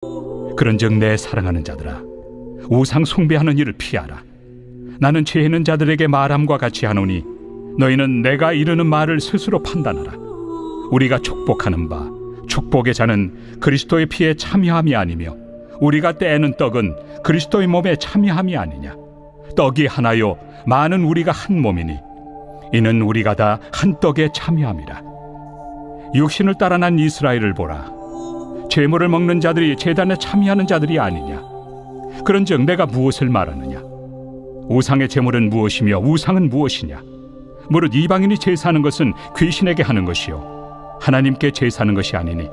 그런즉 내 사랑하는 자들아, 우상 숭배하는 일을 피하라. 나는 죄 있는 자들에게 말함과 같이 하노니 너희는 내가 이르는 말을 스스로 판단하라. 우리가 축복하는 바 축복의 자는 그리스도의 피에 참여함이 아니며 우리가 떼는 떡은 그리스도의 몸에 참여함이 아니냐. 떡이 하나요 많은 우리가 한 몸이니 이는 우리가 다 한 떡에 참여함이라. 육신을 따라 난 이스라엘을 보라. 제물을 먹는 자들이 제단에 참여하는 자들이 아니냐. 그런즉 내가 무엇을 말하느냐. 우상의 제물은 무엇이며 우상은 무엇이냐. 무릇 이방인이 제사하는 것은 귀신에게 하는 것이요 하나님께 제사하는 것이 아니니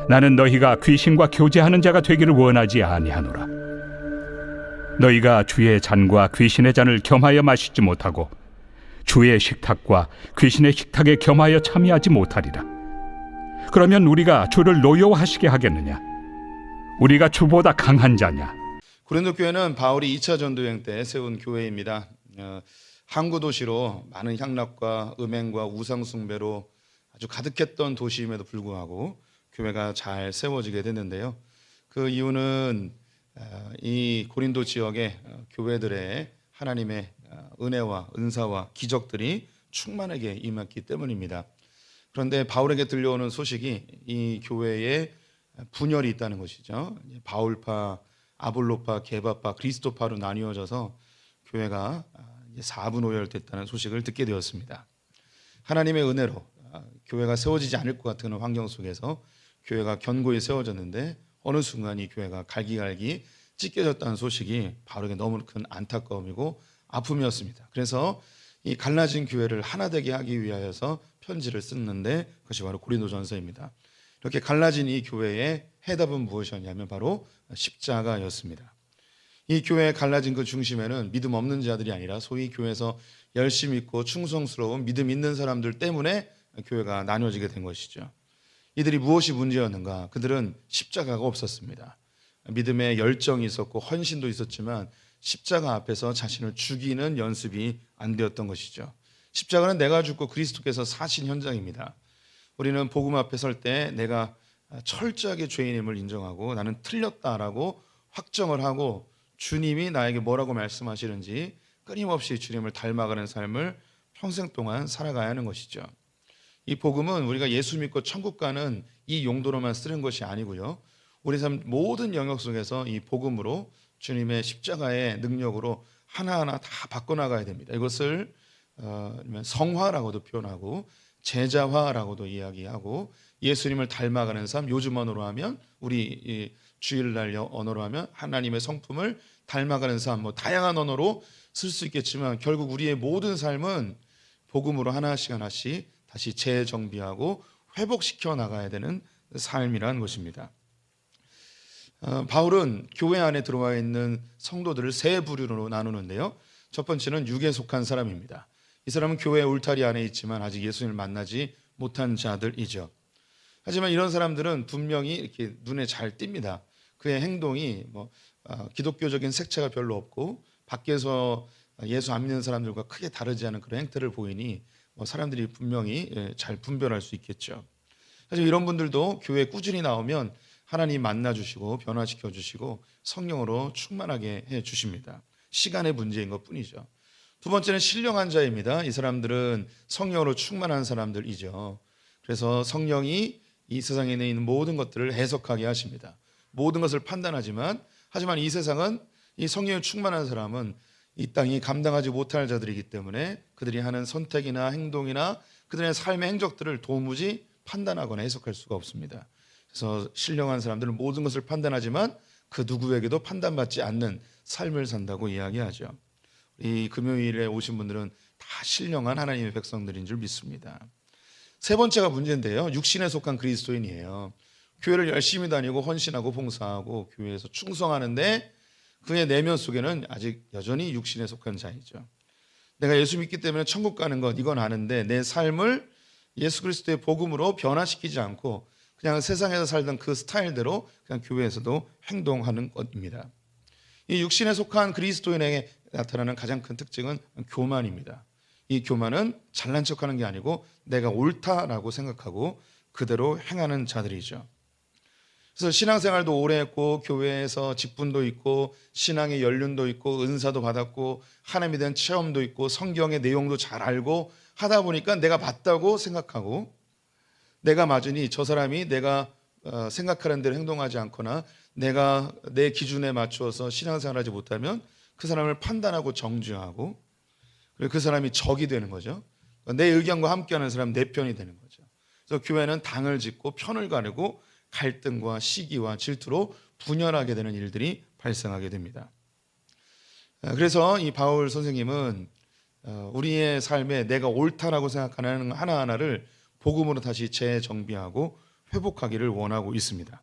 나는 너희가 귀신과 교제하는 자가 되기를 원하지 아니하노라. 너희가 주의 잔과 귀신의 잔을 겸하여 마시지 못하고 주의 식탁과 귀신의 식탁에 겸하여 참여하지 못하리라. 그러면 우리가 주를 노여워하시게 하겠느냐. 우리가 주보다 강한 자냐. 고린도 교회는 바울이 2차 전도여행 때 세운 교회입니다. 항구 도시로 많은 향락과 음행과 우상 숭배로 아주 가득했던 도시임에도 불구하고 교회가 잘 세워지게 됐는데요. 그 이유는 이 고린도 지역의 교회들의 하나님의 은혜와 은사와 기적들이 충만하게 임했기 때문입니다. 그런데 바울에게 들려오는 소식이 이 교회에 분열이 있다는 것이죠. 바울파, 아볼로파, 게바파, 그리스도파로 나뉘어져서 교회가 4분 5열 소식을 듣게 되었습니다. 하나님의 은혜로 교회가 세워지지 않을 것 같은 환경 속에서 교회가 견고히 세워졌는데 어느 순간 이 교회가 갈기갈기 찢겨졌다는 소식이 바울에게 너무 큰 안타까움이고 아픔이었습니다. 그래서 이 갈라진 교회를 하나 되게 하기 위하여서 편지를 썼는데 그것이 바로 고린도전서입니다. 이렇게 갈라진 이 교회의 해답은 무엇이었냐면 바로 십자가였습니다. 이 교회에 갈라진 그 중심에는 믿음 없는 자들이 아니라 소위 교회에서 열심히 있고 충성스러운 믿음 있는 사람들 때문에 교회가 나눠지게 된 것이죠. 이들이 무엇이 문제였는가? 그들은 십자가가 없었습니다. 믿음의 열정이 있었고 헌신도 있었지만 십자가 앞에서 자신을 죽이는 연습이 안 되었던 것이죠. 십자가는 내가 죽고 그리스도께서 사신 현장입니다. 우리는 복음 앞에 설 때 내가 철저하게 죄인임을 인정하고 나는 틀렸다라고 확정을 하고 주님이 나에게 뭐라고 말씀하시는지 끊임없이 주님을 닮아가는 삶을 평생 동안 살아가야 하는 것이죠. 이 복음은 우리가 예수 믿고 천국 가는 이 용도로만 쓰는 것이 아니고요. 우리 삶 모든 영역 속에서 이 복음으로 주님의 십자가의 능력으로 하나하나 다 바꿔나가야 됩니다. 이것을 성화라고도 표현하고 제자화라고도 이야기하고 예수님을 닮아가는 삶, 요즘 언어로 하면 우리 주일날 언어로 하면 하나님의 성품을 닮아가는 삶, 뭐 다양한 언어로 쓸 수 있겠지만 결국 우리의 모든 삶은 복음으로 하나씩 하나씩 다시 재정비하고 회복시켜 나가야 되는 삶이라는 것입니다. 바울은 교회 안에 들어와 있는 성도들을 세 부류로 나누는데요. 첫 번째는 육에 속한 사람입니다. 이 사람은 교회 울타리 안에 있지만 아직 예수님을 만나지 못한 자들이죠. 하지만 이런 사람들은 분명히 이렇게 눈에 잘 띕니다. 그의 행동이 기독교적인 색채가 별로 없고 밖에서 예수 안 믿는 사람들과 크게 다르지 않은 그런 행태를 보이니 사람들이 분명히 잘 분별할 수 있겠죠. 사실 이런 분들도 교회에 꾸준히 나오면 하나님 만나주시고 변화시켜 주시고 성령으로 충만하게 해주십니다. 시간의 문제인 것뿐이죠. 두 번째는 신령한 자입니다. 이 사람들은 성령으로 충만한 사람들이죠. 그래서 성령이 이 세상에 있는 모든 것들을 해석하게 하십니다. 모든 것을 하지만 이 세상은 이 성령에 충만한 사람은 이 땅이 감당하지 못할 자들이기 때문에 그들이 하는 선택이나 행동이나 그들의 삶의 행적들을 도무지 판단하거나 해석할 수가 없습니다. 그래서 신령한 사람들은 모든 것을 판단하지만 그 누구에게도 판단받지 않는 삶을 산다고 이야기하죠. 이 금요일에 오신 분들은 다 신령한 하나님의 백성들인 줄 믿습니다. 세 번째가 문제인데요. 육신에 속한 그리스도인이에요. 교회를 열심히 다니고 헌신하고 봉사하고 교회에서 충성하는데 그의 내면 속에는 아직 여전히 육신에 속한 자이죠. 내가 예수 믿기 때문에 천국 가는 것 이건 아는데 내 삶을 예수 그리스도의 복음으로 변화시키지 않고 그냥 세상에서 살던 그 스타일대로 그냥 교회에서도 행동하는 것입니다. 이 육신에 속한 그리스도인에게 나타나는 가장 큰 특징은 교만입니다. 이 교만은 잘난 척하는 게 아니고 내가 옳다라고 생각하고 그대로 행하는 자들이죠. 그래서 신앙생활도 오래 했고 교회에서 직분도 있고 신앙의 연륜도 있고 은사도 받았고 하나님에 대한 체험도 있고 성경의 내용도 잘 알고 하다 보니까 내가 맞다고 생각하고, 내가 맞으니 저 사람이 내가 생각하는 대로 행동하지 않거나 내가 내 기준에 맞추어서 신앙생활하지 못하면 그 사람을 판단하고 정죄하고, 그리고 그 사람이 적이 되는 거죠. 내 의견과 함께하는 사람 내 편이 되는 거죠. 그래서 교회는 당을 짓고 편을 가르고 갈등과 시기와 질투로 분열하게 되는 일들이 발생하게 됩니다. 그래서 이 바울 선생님은 우리의 삶에 내가 옳다라고 생각하는 하나하나를 복음으로 다시 재정비하고 회복하기를 원하고 있습니다.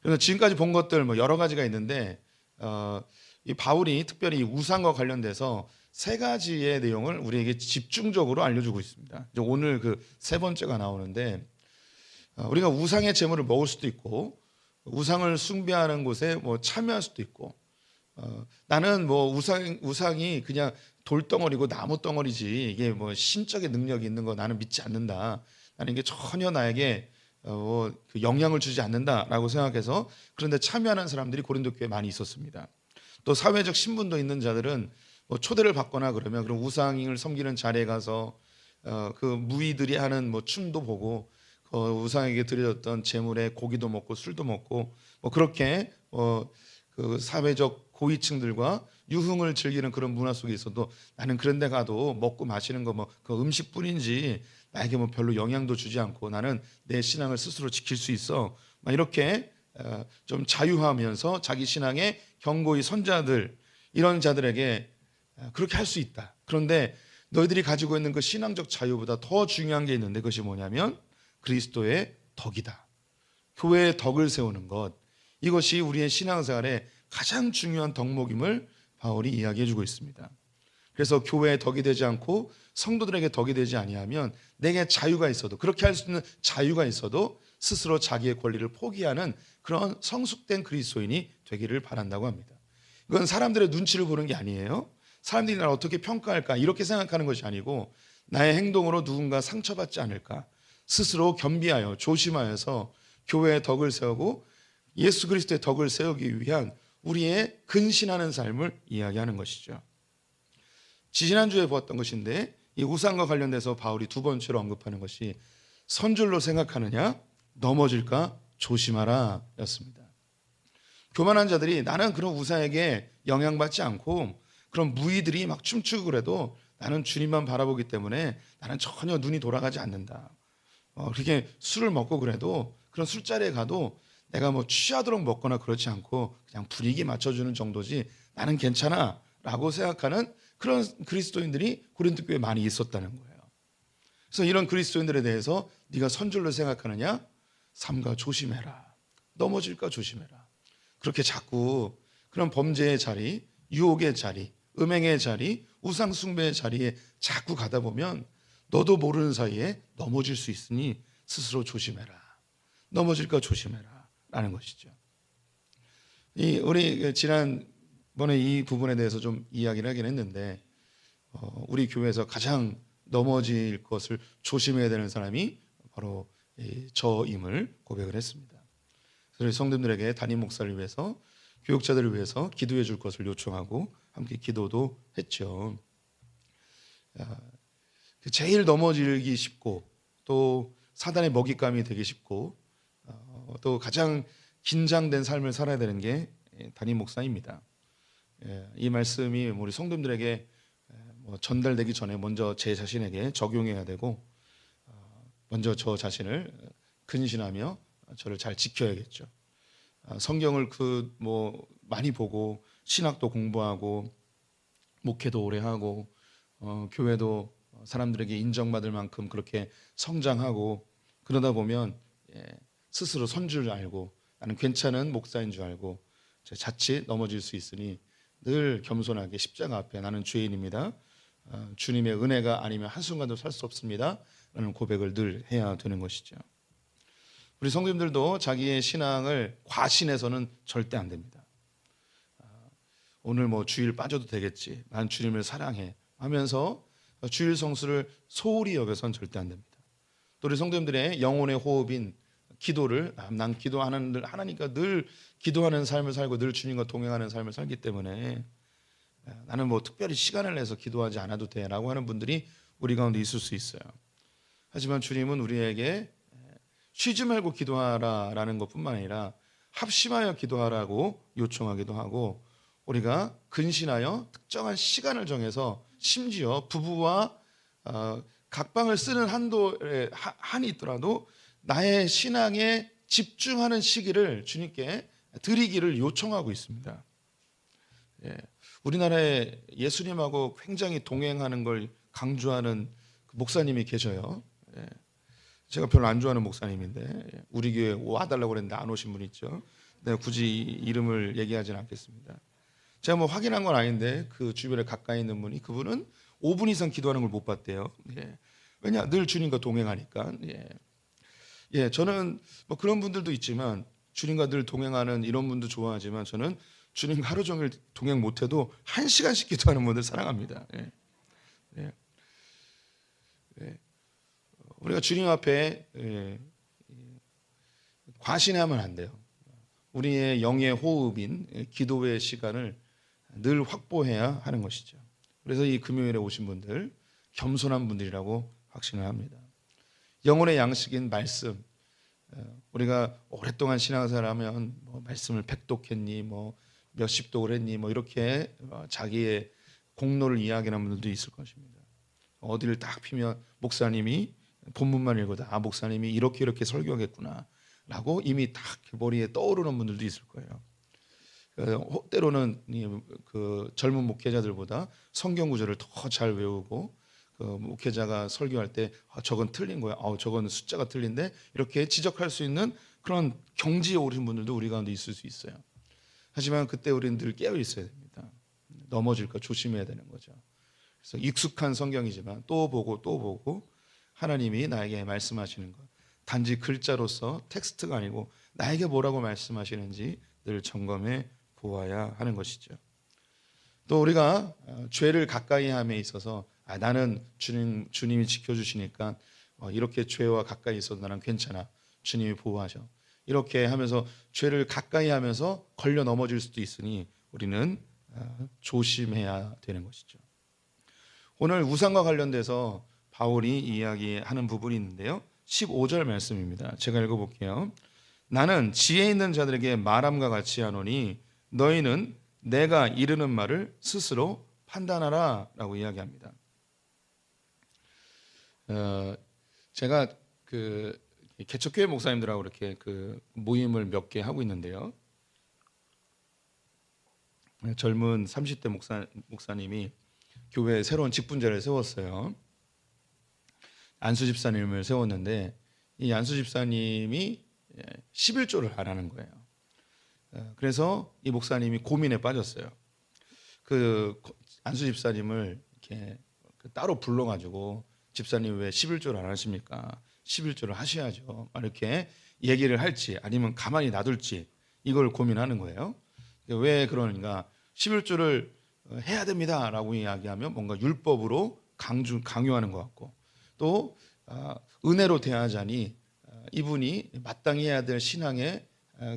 그래서 지금까지 본 것들 뭐 여러 가지가 있는데 이 바울이 특별히 우상과 관련돼서 세 가지의 내용을 우리에게 집중적으로 알려주고 있습니다. 이제 오늘 그 세 번째가 나오는데, 우리가 우상의 제물을 먹을 수도 있고 우상을 숭배하는 곳에 뭐 참여할 수도 있고, 나는 뭐 우상이 그냥 돌덩어리고 나무 덩어리지 이게 뭐 신적인 능력이 있는 거 나는 믿지 않는다. 나는 이게 전혀 나에게 그 영향을 주지 않는다라고 생각해서 그런데 참여하는 사람들이 고린도 교회에 많이 있었습니다. 또 사회적 신분도 있는 자들은 뭐 초대를 받거나 그러면 그런 우상을 섬기는 자리에 가서 그 무의들이 하는 뭐 춤도 보고 우상에게 드려졌던 제물에 고기도 먹고 술도 먹고 뭐 그렇게 그 사회적 고위층들과 유흥을 즐기는 그런 문화 속에 있어도 나는 그런 데 가도 먹고 마시는 거 뭐 그 음식뿐인지 나에게 뭐 별로 영향도 주지 않고 나는 내 신앙을 스스로 지킬 수 있어, 막 이렇게 좀 자유하면서 자기 신앙의 경고의 선자들, 이런 자들에게 그렇게 할 수 있다. 그런데 너희들이 가지고 있는 그 신앙적 자유보다 더 중요한 게 있는데 그것이 뭐냐면 그리스도의 덕이다. 교회의 덕을 세우는 것, 이것이 우리의 신앙생활의 가장 중요한 덕목임을 바울이 이야기해 주고 있습니다. 그래서 교회의 덕이 되지 않고 성도들에게 덕이 되지 아니하면 내게 자유가 있어도, 그렇게 할 수 있는 자유가 있어도 스스로 자기의 권리를 포기하는 그런 성숙된 그리스도인이 되기를 바란다고 합니다. 이건 사람들의 눈치를 보는 게 아니에요. 사람들이 나를 어떻게 평가할까 이렇게 생각하는 것이 아니고 나의 행동으로 누군가 상처받지 않을까 스스로 겸비하여 조심하여서 교회의 덕을 세우고 예수 그리스도의 덕을 세우기 위한 우리의 근신하는 삶을 이야기하는 것이죠. 지지난주에 보았던 것인데 이 우상과 관련돼서 바울이 두 번째로 언급하는 것이 선줄로 생각하느냐 넘어질까 조심하라 였습니다. 교만한 자들이 나는 그런 우상에게 영향받지 않고 그런 무의들이 막 춤추고 그래도 나는 주님만 바라보기 때문에 나는 전혀 눈이 돌아가지 않는다. 그렇게 술을 먹고 그래도 그런 술자리에 가도 내가 뭐 취하도록 먹거나 그렇지 않고 그냥 분위기 맞춰주는 정도지 나는 괜찮아 라고 생각하는 그런 그리스도인들이 고린도 교회에 많이 있었다는 거예요. 그래서 이런 그리스도인들에 대해서 네가 선줄로 생각하느냐 삼가 조심해라, 넘어질까 조심해라. 그렇게 자꾸 그런 범죄의 자리, 유혹의 자리, 음행의 자리, 우상 숭배의 자리에 자꾸 가다 보면 너도 모르는 사이에 넘어질 수 있으니 스스로 조심해라, 넘어질까 조심해라 라는 것이죠. 우리 지난번에 이 부분에 대해서 좀 이야기를 하긴 했는데 우리 교회에서 가장 넘어질 것을 조심해야 되는 사람이 바로 저임을 고백을 했습니다. 그래서 성도들에게 담임 목사를 위해서 교육자들을 위해서 기도해 줄 것을 요청하고 함께 기도도 했죠. 제일 넘어지기 쉽고 또 사단의 먹잇감이 되기 쉽고 또 가장 긴장된 삶을 살아야 되는 게 담임 목사입니다. 이 말씀이 우리 성도들에게 전달되기 전에 먼저 제 자신에게 적용해야 되고 먼저 저 자신을 근신하며 저를 잘 지켜야겠죠. 성경을 많이 보고 신학도 공부하고 목회도 오래 하고 교회도 사람들에게 인정받을 만큼 그렇게 성장하고 그러다 보면 스스로 선 줄 알고 나는 괜찮은 목사인 줄 알고 자칫 넘어질 수 있으니 늘 겸손하게 십자가 앞에 나는 죄인입니다. 주님의 은혜가 아니면 한순간도 살 수 없습니다. 라는 고백을 늘 해야 되는 것이죠. 우리 성도님들도 자기의 신앙을 과신해서는 절대 안 됩니다. 오늘 뭐 주일 빠져도 되겠지, 난 주님을 사랑해 하면서 주일 성수를 소홀히 여겨서는 절대 안 됩니다. 또 우리 성도님들의 영혼의 호흡인 기도를 난 기도하는 늘 하나님과 늘 기도하는 삶을 살고 늘 주님과 동행하는 삶을 살기 때문에 나는 뭐 특별히 시간을 내서 기도하지 않아도 돼라고 하는 분들이 우리 가운데 있을 수 있어요. 하지만 주님은 우리에게 쉬지 말고 기도하라라는 것뿐만 아니라 합심하여 기도하라고 요청하기도 하고, 우리가 근신하여 특정한 시간을 정해서 심지어 부부와 각방을 쓰는 한이 있더라도 나의 신앙에 집중하는 시기를 주님께 드리기를 요청하고 있습니다. 우리나라에 예수님하고 굉장히 동행하는 걸 강조하는 목사님이 계셔요. 제가 별로 안 좋아하는 목사님인데 우리 교회 와달라고 그랬는데 안 오신 분 있죠. 내가 굳이 이름을 얘기하지는 않겠습니다. 제가 뭐 확인한 건 아닌데 그 주변에 가까이 있는 분이, 그분은 5분 이상 기도하는 걸 못 봤대요. 왜냐, 늘 주님과 동행하니까. 저는 뭐 그런 분들도 있지만, 주님과 늘 동행하는 이런 분도 좋아하지만, 저는 주님과 하루 종일 동행 못해도 1시간씩 기도하는 분들 사랑합니다. 우리가 주님 앞에 과신하면 안 돼요. 우리의 영의 호흡인 기도의 시간을 늘 확보해야 하는 것이죠. 그래서 이 금요일에 오신 분들 겸손한 분들이라고 확신을 합니다. 영혼의 양식인 말씀, 우리가 오랫동안 신앙생활하면 뭐 말씀을 100독했니 뭐 몇십 독을 했니 뭐 이렇게 자기의 공로를 이야기하는 분들도 있을 것입니다. 어디를 딱 피면 목사님이 본문만 읽어도 목사님이 이렇게 설교하겠구나 라고 이미 딱 머리에 떠오르는 분들도 있을 거예요. 때로는 그 젊은 목회자들보다 성경 구절을 더 잘 외우고, 그 목회자가 설교할 때 저건 틀린 거야, 저건 숫자가 틀린데, 이렇게 지적할 수 있는 그런 경지에 오르신 분들도 우리 가운데 있을 수 있어요. 하지만 그때 우리는 늘 깨어 있어야 됩니다. 넘어질까 조심해야 되는 거죠. 그래서 익숙한 성경이지만 또 보고 하나님이 나에게 말씀하시는 것, 단지 글자로서 텍스트가 아니고 나에게 뭐라고 말씀하시는지 늘 점검해 보아야 하는 것이죠. 또 우리가 죄를 가까이 함에 있어서 나는 주님이 지켜주시니까 이렇게 죄와 가까이 있어도 나는 괜찮아, 주님이 보호하셔, 이렇게 하면서 죄를 가까이 하면서 걸려 넘어질 수도 있으니 우리는 조심해야 되는 것이죠. 오늘 우상과 관련돼서 바울이 이야기하는 부분이 있는데요, 15절 말씀입니다. 제가 읽어볼게요. 나는 지혜 있는 자들에게 말함과 같이 하노니 너희는 내가 이르는 말을 스스로 판단하라 라고 이야기합니다. 제가 그 개척교회 목사님들하고 이렇게 그 모임을 몇 개 하고 있는데요, 젊은 30대 목사님이 교회에 새로운 직분자를 세웠어요. 안수 집사님을 세웠는데, 이 안수 집사님이 11조를 안 하는 거예요. 그래서 이 목사님이 고민에 빠졌어요. 그 안수 집사님을 이렇게 따로 불러가지고, 집사님 왜 11조를 안 하십니까? 11조를 하셔야죠. 이렇게 얘기를 할지 아니면 가만히 놔둘지, 이걸 고민하는 거예요. 왜 그러는가? 11조를 해야 됩니다라고 이야기하면 뭔가 율법으로 강요하는 것 같고, 또 은혜로 대하자니 이분이 마땅히 해야 될 신앙의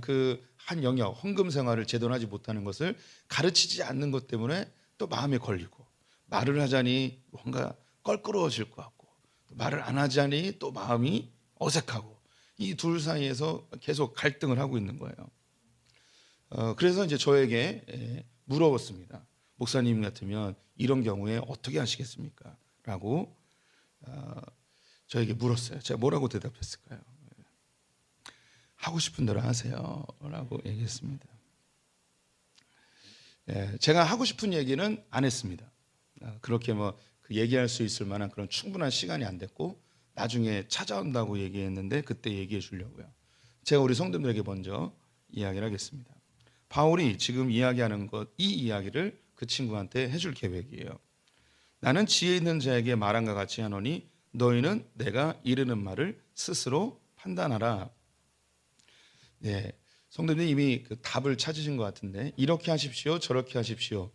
그 한 영역, 헌금 생활을 제대로 하지 못하는 것을 가르치지 않는 것 때문에 또 마음에 걸리고, 말을 하자니 뭔가 껄끄러워질 것 같고, 말을 안 하자니 또 마음이 어색하고, 이 둘 사이에서 계속 갈등을 하고 있는 거예요. 그래서 이제 저에게 물어봤습니다. 목사님 같으면 이런 경우에 어떻게 하시겠습니까? 라고 저에게 물었어요. 제가 뭐라고 대답했을까요? 하고 싶은 대로 하세요 라고 얘기했습니다. 제가 하고 싶은 얘기는 안 했습니다. 그렇게 뭐 그 얘기할 수 있을 만한 그런 충분한 시간이 안 됐고, 나중에 찾아온다고 얘기했는데 그때 얘기해 주려고요. 제가 우리 성도들에게 먼저 이야기를 하겠습니다. 바울이 지금 이야기하는 이 이야기를 그 친구한테 해줄 계획이에요. 나는 지혜 있는 자에게 말함과 같이 하노니 너희는 내가 이르는 말을 스스로 판단하라. 성도들이 이미 그 답을 찾으신 것 같은데, 이렇게 하십시오, 저렇게 하십시오,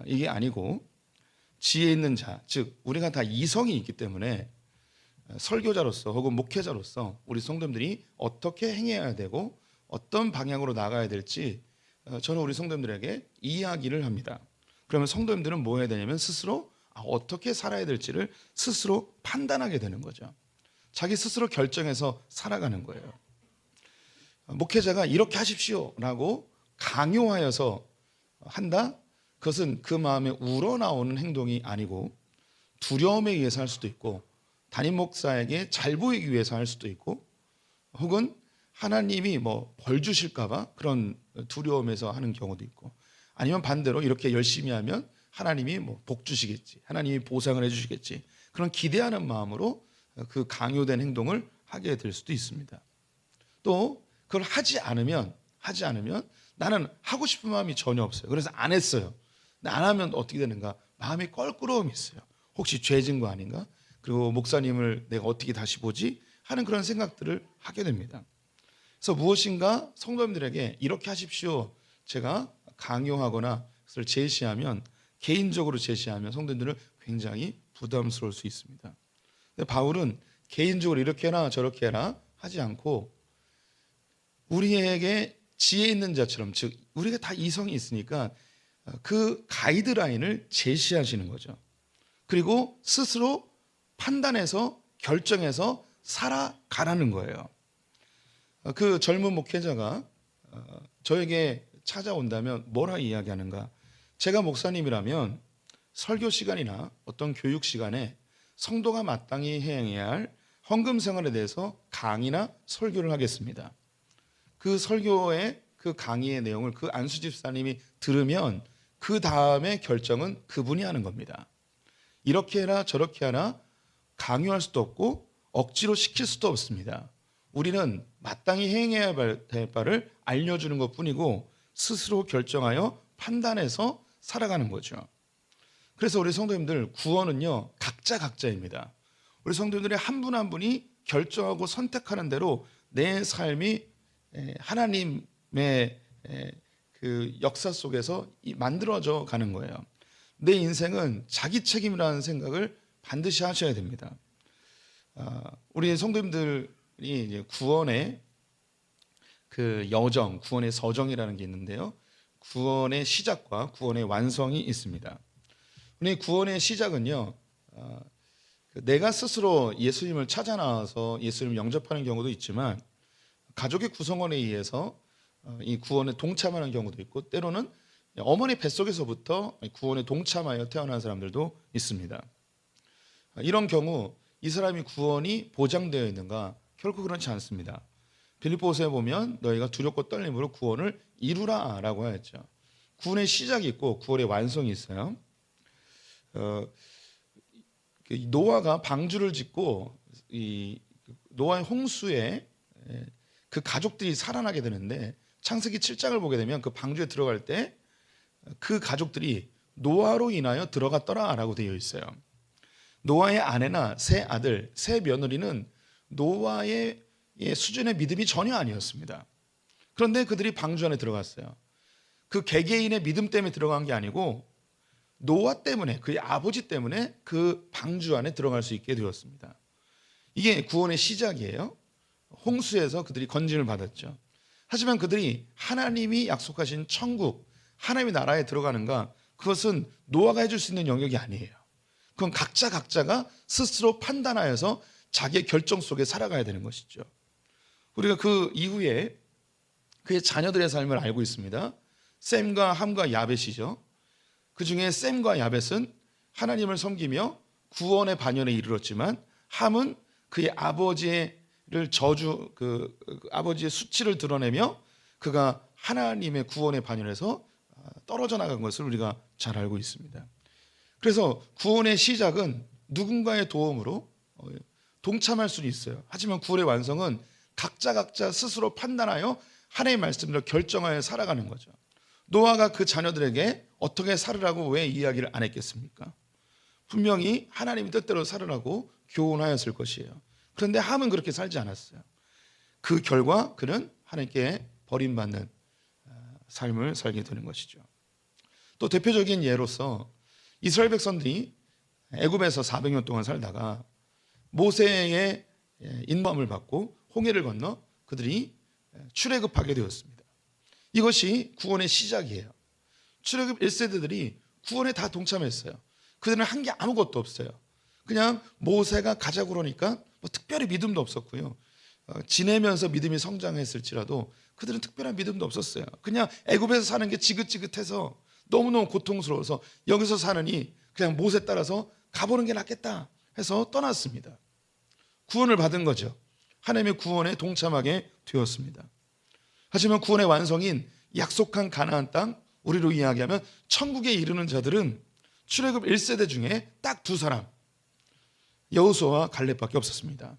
이게 아니고, 지혜 있는 자, 즉 우리가 다 이성이 있기 때문에 설교자로서 혹은 목회자로서 우리 성도님들이 어떻게 행해야 되고 어떤 방향으로 나가야 될지 저는 우리 성도님들에게 이야기를 합니다. 그러면 성도님들은 뭐 해야 되냐면 스스로 어떻게 살아야 될지를 스스로 판단하게 되는 거죠. 자기 스스로 결정해서 살아가는 거예요. 목회자가 이렇게 하십시오라고 강요하여서 한다? 그것은 그 마음에 우러나오는 행동이 아니고 두려움에 의해서 할 수도 있고 담임 목사에게 잘 보이기 위해서 할 수도 있고 혹은 하나님이 뭐 벌 주실까 봐 그런 두려움에서 하는 경우도 있고 아니면 반대로 이렇게 열심히 하면 하나님이 뭐 복 주시겠지, 하나님이 보상을 해 주시겠지, 그런 기대하는 마음으로 그 강요된 행동을 하게 될 수도 있습니다. 또 그걸 하지 않으면 나는 하고 싶은 마음이 전혀 없어요. 그래서 안 했어요. 근데 안 하면 어떻게 되는가? 마음이 껄끄러움이 있어요. 혹시 죄 진 거 아닌가? 그리고 목사님을 내가 어떻게 다시 보지? 하는 그런 생각들을 하게 됩니다. 그래서 무엇인가 성도님들에게 이렇게 하십시오, 제가 강요하거나 그것을 제시하면, 개인적으로 제시하면 성도님들은 굉장히 부담스러울 수 있습니다. 근데 바울은 개인적으로 이렇게 해라 저렇게 해라 하지 않고 우리에게 지혜 있는 자처럼, 즉 우리가 다 이성이 있으니까 그 가이드라인을 제시하시는 거죠. 그리고 스스로 판단해서 결정해서 살아가라는 거예요. 그 젊은 목회자가 저에게 찾아온다면 뭐라 이야기하는가? 제가 목사님이라면 설교 시간이나 어떤 교육 시간에 성도가 마땅히 행해야 할 헌금 생활에 대해서 강의나 설교를 하겠습니다. 그 설교의 그 강의의 내용을 그 안수 집사님이 들으면 그 다음에 결정은 그분이 하는 겁니다. 이렇게 해라 저렇게 하라 강요할 수도 없고 억지로 시킬 수도 없습니다. 우리는 마땅히 행해야 될 바를 알려주는 것뿐이고 스스로 결정하여 판단해서 살아가는 거죠. 그래서 우리 성도님들 구원은요 각자입니다. 우리 성도님들이 한 분 한 분이 결정하고 선택하는 대로 내 삶이 하나님의 그 역사 속에서 만들어져 가는 거예요. 내 인생은 자기 책임이라는 생각을 반드시 하셔야 됩니다. 우리 성도님들이 이제 구원의 그 여정, 구원의 서정이라는 게 있는데요. 구원의 시작과 구원의 완성이 있습니다. 우리 구원의 시작은요, 내가 스스로 예수님을 찾아 나와서 예수님을 영접하는 경우도 있지만 가족의 구성원에 의해서 이 구원에 동참하는 경우도 있고 때로는 어머니 뱃속에서부터 구원에 동참하여 태어난 사람들도 있습니다. 이런 경우 이 사람이 구원이 보장되어 있는가? 결코 그렇지 않습니다. 빌립보서에 보면 너희가 두렵고 떨림으로 구원을 이루라라고 하였죠. 구원의 시작이 있고 구원의 완성이 있어요. 노아가 방주를 짓고 이 노아의 홍수에 그 가족들이 살아나게 되는데 창세기 7장을 보게 되면 그 방주에 들어갈 때 그 가족들이 노아로 인하여 들어갔더라라고 되어 있어요. 노아의 아내나 세 아들, 세 며느리는 노아의 수준의 믿음이 전혀 아니었습니다. 그런데 그들이 방주 안에 들어갔어요. 그 개개인의 믿음 때문에 들어간 게 아니고 노아 때문에, 그의 아버지 때문에 그 방주 안에 들어갈 수 있게 되었습니다. 이게 구원의 시작이에요. 홍수에서 그들이 건짐을 받았죠. 하지만 그들이 하나님이 약속하신 천국, 하나님의 나라에 들어가는가? 그것은 노아가 해줄 수 있는 영역이 아니에요. 그건 각자가 스스로 판단하여서 자기의 결정 속에 살아가야 되는 것이죠. 우리가 그 이후에 그의 자녀들의 삶을 알고 있습니다. 셈과 함과 야벳이죠. 그 중에 셈과 야벳은 하나님을 섬기며 구원의 반열에 이르렀지만 함은 그의 아버지를 그 아버지의 수치를 드러내며 그가 하나님의 구원의 반열에서 떨어져 나간 것을 우리가 잘 알고 있습니다. 그래서 구원의 시작은 누군가의 도움으로 동참할 수는 있어요. 하지만 구원의 완성은 각자 스스로 판단하여 하나님의 말씀대로 결정하여 살아가는 거죠. 노아가 그 자녀들에게 어떻게 살으라고 왜 이야기를 안 했겠습니까? 분명히 하나님의 뜻대로 살으라고 교훈하였을 것이에요. 그런데 함은 그렇게 살지 않았어요. 그 결과 그는 하나님께 버림받는 삶을 살게 되는 것이죠. 또 대표적인 예로서 이스라엘 백성들이 애굽에서 400년 동안 살다가 모세의 인도함을 받고 홍해를 건너 그들이 출애굽하게 되었습니다. 이것이 구원의 시작이에요. 출애굽 1세대들이 구원에 다 동참했어요. 그들은 한 게 아무것도 없어요. 그냥 모세가 가자고 그러니까 뭐 특별히 믿음도 없었고요. 지내면서 믿음이 성장했을지라도 그들은 특별한 믿음도 없었어요. 그냥 애굽에서 사는 게 지긋지긋해서 너무너무 고통스러워서 여기서 사느니 그냥 모세 따라서 가보는 게 낫겠다 해서 떠났습니다. 구원을 받은 거죠. 하나님의 구원에 동참하게 되었습니다. 하지만 구원의 완성인 약속한 가나안 땅, 우리로 이야기하면 천국에 이르는 자들은 출애굽 1세대 중에 딱 두 사람, 여호수아와 갈렙밖에 없었습니다.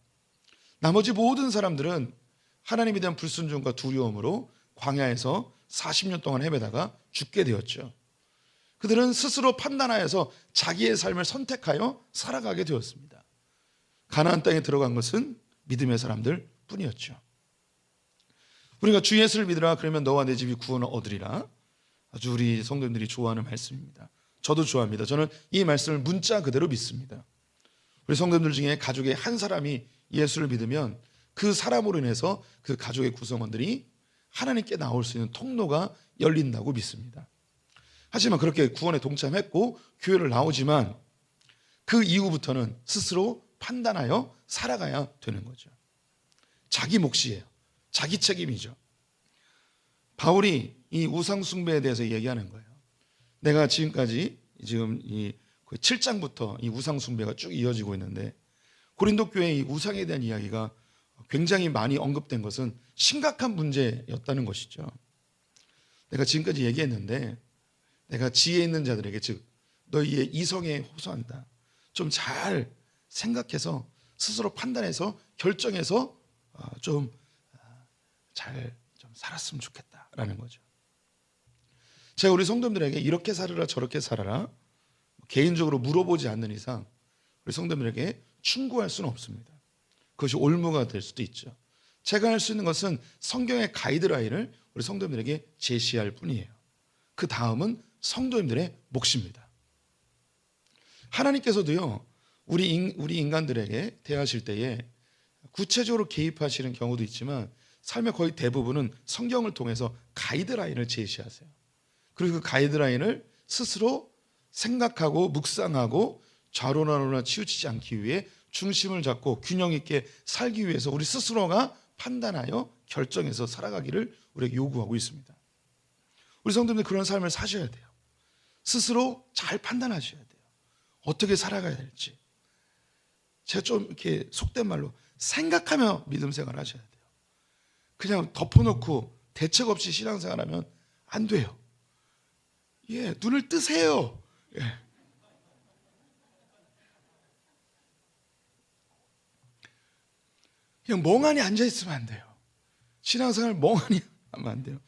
나머지 모든 사람들은 하나님에 대한 불순종과 두려움으로 광야에서 40년 동안 헤매다가 죽게 되었죠. 그들은 스스로 판단하여서 자기의 삶을 선택하여 살아가게 되었습니다. 가나안 땅에 들어간 것은 믿음의 사람들 뿐이었죠. 우리가 주 예수를 믿으라 그러면 너와 내 집이 구원을 얻으리라. 아주 우리 성도님들이 좋아하는 말씀입니다. 저도 좋아합니다. 저는 이 말씀을 문자 그대로 믿습니다. 우리 성도님들 중에 가족의 한 사람이 예수를 믿으면 그 사람으로 인해서 그 가족의 구성원들이 하나님께 나올 수 있는 통로가 열린다고 믿습니다. 하지만 그렇게 구원에 동참했고 교회를 나오지만 그 이후부터는 스스로 판단하여 살아가야 되는 거죠. 자기 몫이에요. 자기 책임이죠. 바울이 이 우상 숭배에 대해서 얘기하는 거예요. 내가 지금까지 지금 이 7장부터 이 우상 숭배가 쭉 이어지고 있는데 고린도 교회의 이 우상에 대한 이야기가 굉장히 많이 언급된 것은 심각한 문제였다는 것이죠. 내가 지금까지 얘기했는데 내가 지혜 있는 자들에게 즉 너희의 이성에 호소한다. 좀 잘 생각해서 스스로 판단해서 결정해서 좀 잘 좀 살았으면 좋겠다라는 거죠. 제가 우리 성도님들에게 이렇게 살아라 저렇게 살아라 개인적으로 물어보지 않는 이상 우리 성도님들에게 충고할 수는 없습니다. 그것이 올무가 될 수도 있죠. 제가 할 수 있는 것은 성경의 가이드라인을 우리 성도님들에게 제시할 뿐이에요. 그 다음은 성도님들의 몫입니다. 하나님께서도요 우리 인간들에게 대하실 때에 구체적으로 개입하시는 경우도 있지만 삶의 거의 대부분은 성경을 통해서 가이드라인을 제시하세요. 그리고 그 가이드라인을 스스로 생각하고 묵상하고 좌로나로나 치우치지 않기 위해 중심을 잡고 균형 있게 살기 위해서 우리 스스로가 판단하여 결정해서 살아가기를 우리에게 요구하고 있습니다. 우리 성도님들 그런 삶을 사셔야 돼요. 스스로 잘 판단하셔야 돼요. 어떻게 살아가야 될지. 제가 좀 이렇게 속된 말로 생각하며 믿음 생활 하셔야 돼요. 그냥 덮어놓고 대책 없이 신앙생활하면 안 돼요. 눈을 뜨세요. 그냥 멍하니 앉아있으면 안 돼요. 신앙생활 멍하니 하면 안 돼요.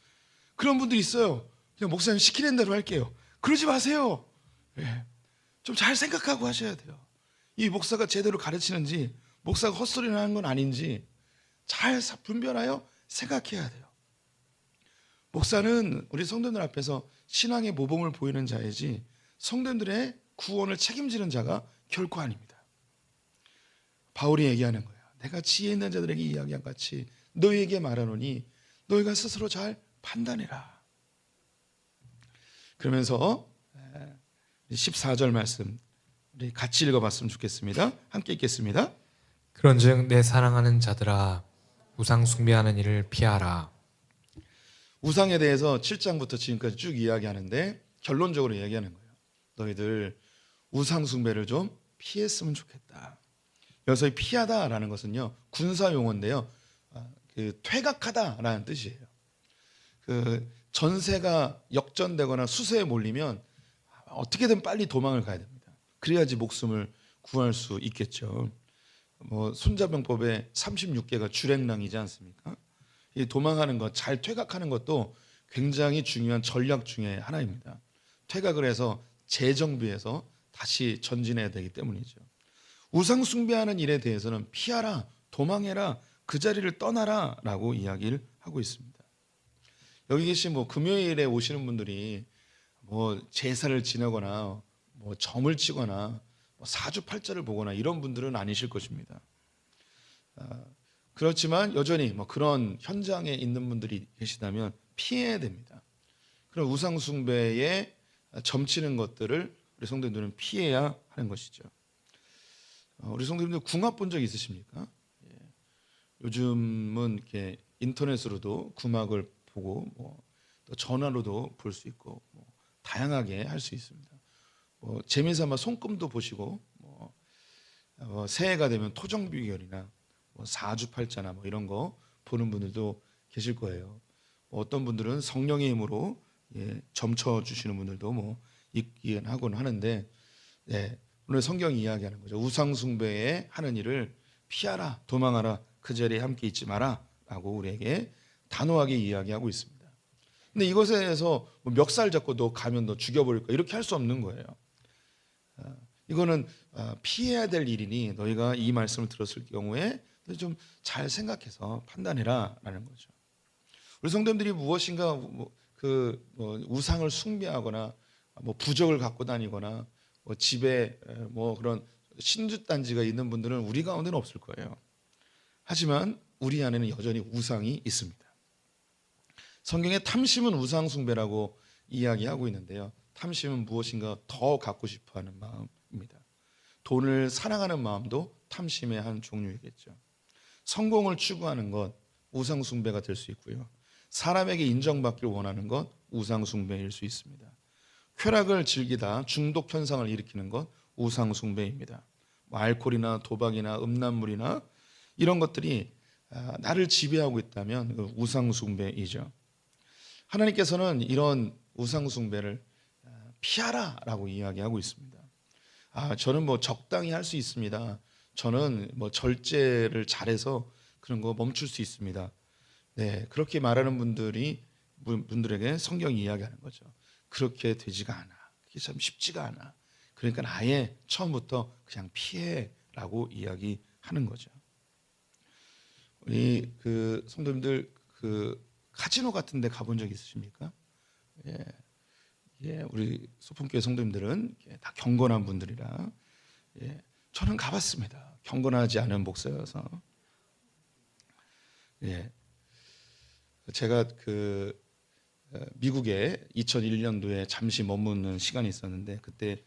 그런 분들 있어요. 그냥 목사님 시키는 대로 할게요. 그러지 마세요. 좀 잘 생각하고 하셔야 돼요. 이 목사가 제대로 가르치는지 목사가 헛소리를 하는 건 아닌지 잘 분별하여 생각해야 돼요. 목사는 우리 성도들 앞에서 신앙의 모범을 보이는 자이지 성도들의 구원을 책임지는 자가 결코 아닙니다. 바울이 얘기하는 거예요. 내가 지혜 있는 자들에게 이야기한 같이 너희에게 말하노니 너희가 스스로 잘 판단해라. 그러면서 14절 말씀 우리 같이 읽어봤으면 좋겠습니다. 함께 읽겠습니다. 그런즉 내 사랑하는 자들아 우상 숭배하는 일을 피하라. 우상에 대해서 7장부터 지금까지 쭉 이야기하는데 결론적으로 얘기하는 거예요. 너희들 우상 숭배를 좀 피했으면 좋겠다. 여기서 피하다라는 것은요 군사 용어인데요, 퇴각하다라는 뜻이에요. 전세가 역전되거나 수세에 몰리면 어떻게든 빨리 도망을 가야 됩니다. 그래야지 목숨을 구할 수 있겠죠. 손자병법에 36개가 주랭랑이지 않습니까? 이 도망하는 것, 잘 퇴각하는 것도 굉장히 중요한 전략 중에 하나입니다. 퇴각을 해서 재정비해서 다시 전진해야 되기 때문이죠. 우상 숭배하는 일에 대해서는 피하라, 도망해라, 그 자리를 떠나라 라고 이야기를 하고 있습니다. 여기 계신 금요일에 오시는 분들이 제사를 지내거나 점을 치거나 뭐 사주팔자를 보거나 이런 분들은 아니실 것입니다. 그렇지만 여전히 뭐 그런 현장에 있는 분들이 계시다면 피해야 됩니다. 그런 우상 숭배에 점치는 것들을 우리 성도님들은 피해야 하는 것이죠. 우리 성도님들 궁합 본 적 있으십니까? 요즘은 이렇게 인터넷으로도 궁합을 보고 또 전화로도 볼 수 있고 다양하게 할 수 있습니다. 재미삼아 손금도 보시고 새해가 되면 토정비결이나 사주팔자나 이런 거 보는 분들도 계실 거예요. 어떤 분들은 성령의 힘으로 점쳐 주시는 분들도 있긴 하곤 하는데, 오늘 성경이 이야기하는 거죠. 우상 숭배에 하는 일을 피하라, 도망하라, 그 자리에 함께 있지 마라라고 우리에게 단호하게 이야기하고 있습니다. 근데 이것에 대해서 멱살 잡고 너 가면 너 죽여버릴 거야 이렇게 할 수 없는 거예요. 이거는 피해야 될 일이니 너희가 이 말씀을 들었을 경우에 좀 잘 생각해서 판단해라라는 거죠. 우리 성도님들이 무엇인가 우상을 숭배하거나 부적을 갖고 다니거나 집에 그런 신주단지가 있는 분들은 우리 가운데는 없을 거예요. 하지만 우리 안에는 여전히 우상이 있습니다. 성경에 탐심은 우상 숭배라고 이야기하고 있는데요. 탐심은 무엇인가 더 갖고 싶어하는 마음입니다. 돈을 사랑하는 마음도 탐심의 한 종류이겠죠. 성공을 추구하는 것 우상 숭배가 될 수 있고요. 사람에게 인정받기를 원하는 것 우상 숭배일 수 있습니다. 쾌락을 즐기다 중독 현상을 일으키는 것 우상 숭배입니다. 알코올이나 도박이나 음란물이나 이런 것들이 나를 지배하고 있다면 우상 숭배이죠. 하나님께서는 이런 우상 숭배를 피하라라고 이야기하고 있습니다. 저는 적당히 할 수 있습니다. 저는 절제를 잘해서 그런 거 멈출 수 있습니다. 그렇게 말하는 분들에게 성경이 이야기하는 거죠. 그렇게 되지가 않아. 그게 참 쉽지가 않아. 그러니까 아예 처음부터 그냥 피해라고 이야기하는 거죠. 우리 성도님들 카지노 같은 데 가본 적 있으십니까? 우리 소품교회 성도님들은 다 경건한 분들이라 저는 가봤습니다. 경건하지 않은 목사여서. 제가 미국에 2001년도에 잠시 머무는 시간이 있었는데 그때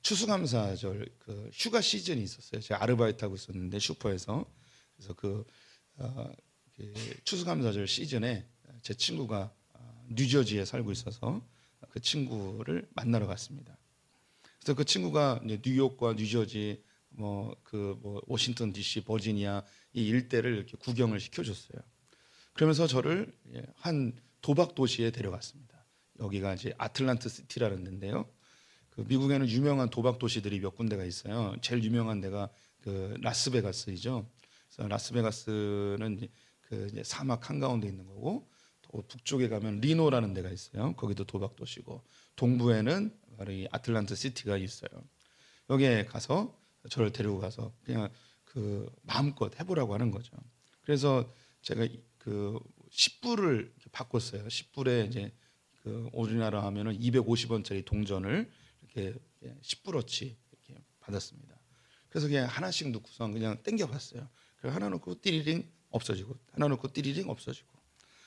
추수감사절 휴가 시즌이 있었어요. 제가 아르바이트하고 있었는데 슈퍼에서. 그래서 추수감사절 시즌에 제 친구가 뉴저지에 살고 있어서 그 친구를 만나러 갔습니다. 그래서 그 친구가 뉴욕과 뉴저지, 워싱턴 D.C., 버지니아 이 일대를 이렇게 구경을 시켜줬어요. 그러면서 저를 한 도박 도시에 데려갔습니다. 여기가 이제 아틀란트 시티라는 데인데요. 미국에는 유명한 도박 도시들이 몇 군데가 있어요. 제일 유명한 데가 라스베가스이죠. 그래서 라스베가스는 이제 사막 한가운데 있는 거고, 또 북쪽에 가면 리노라는 데가 있어요. 거기도 도박 도시고, 동부에는 바로 이 아틀란트 시티가 있어요. 여기에 가서 저를 데리고 가서 그냥 마음껏 해보라고 하는 거죠. 그래서 제가 10불을 바꿨어요. 10불에 이제 우리나라 하면은 250원짜리 동전을 이렇게 10불어치 이렇게 받았습니다. 그래서 그냥 하나씩 넣고서 그냥 땡겨봤어요. 그래서 하나 넣고 띠리링 없어지고, 하나 넣고 띠리링 없어지고.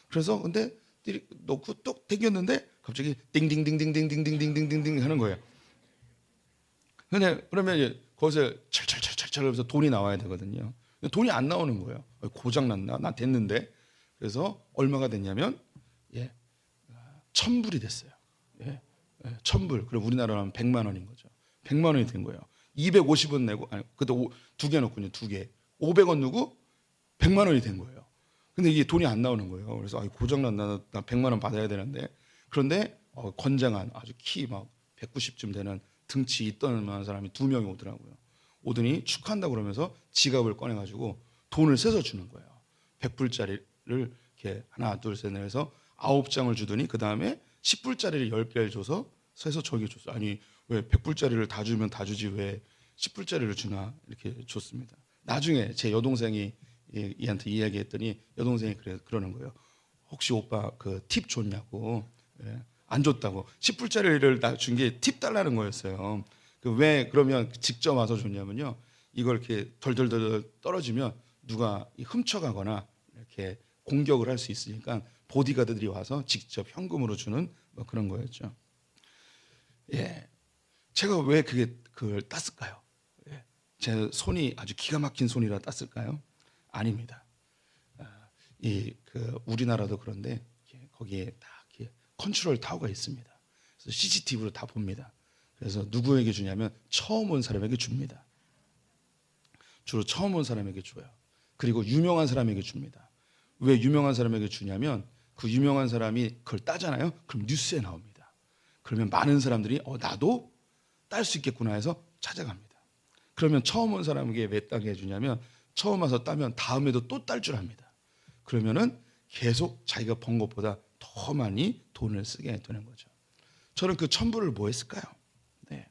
그래서 근데 넣고 또 땡겼는데 갑자기 띵띵띵띵띵띵띵띵띵띵 하는 거예요. 근데 그러면 이제 거기서 철철철철철 하면서 돈이 나와야 되거든요. 돈이 안 나오는 거예요. 고장 났나? 나 됐는데. 그래서 얼마가 됐냐면 1,000불이 됐어요. 1,000불. 그럼 우리나라로 하면 100만 원인 거죠. 100만 원이 된 거예요. 250원 내고, 그때 두 개 넣군요. 두 개. 500원 넣고 100만 원이 된 거예요. 근데 이게 돈이 안 나오는 거예요. 그래서 고장 났나? 나 100만 원 받아야 되는데. 그런데 건장한 아주 키 막 190쯤 되는 등치 있던 만한 사람이 2명이 오더라고요. 오더니 축하한다고 그러면서 지갑을 꺼내가지고 돈을 세서 주는 거예요. 100불짜리를 이렇게 하나 둘 셋 내서 9장을 주더니 그 다음에 10불짜리를 10개를 줘서 세서 저기 줬어. 아니 왜 100불짜리를 다 주면 다 주지 왜 10불짜리를 주나 이렇게 줬습니다. 나중에 제 여동생이 얘한테 이야기했더니 여동생이 그러는 거예요. 혹시 오빠 팁 줬냐고. 안 줬다고. 10불짜리를 준 게 팁 달라는 거였어요. 왜 그러면 직접 와서 줬냐면요. 이걸 이렇게 덜덜덜 떨어지면 누가 훔쳐가거나 이렇게 공격을 할 수 있으니까 보디가드들이 와서 직접 현금으로 주는 뭐 그런 거였죠. 예, 제가 왜 그걸 땄을까요? 예, 제 손이 아주 기가 막힌 손이라 땄을까요? 아닙니다. 우리나라도 그런데 거기에 다 컨트롤 타워가 있습니다. 그래서 CCTV로 다 봅니다. 그래서 누구에게 주냐면 처음 온 사람에게 줍니다. 주로 처음 온 사람에게 줘요. 그리고 유명한 사람에게 줍니다. 왜 유명한 사람에게 주냐면 그 유명한 사람이 그걸 따잖아요. 그럼 뉴스에 나옵니다. 그러면 많은 사람들이 나도 딸 수 있겠구나 해서 찾아갑니다. 그러면 처음 온 사람에게 왜 따게 해주냐면 처음 와서 따면 다음에도 또 딸 줄 압니다. 그러면은 계속 자기가 번 것보다 더 많이 돈을 쓰게 되는 거죠. 저는 그 1,000불을 뭐 했을까요? 네.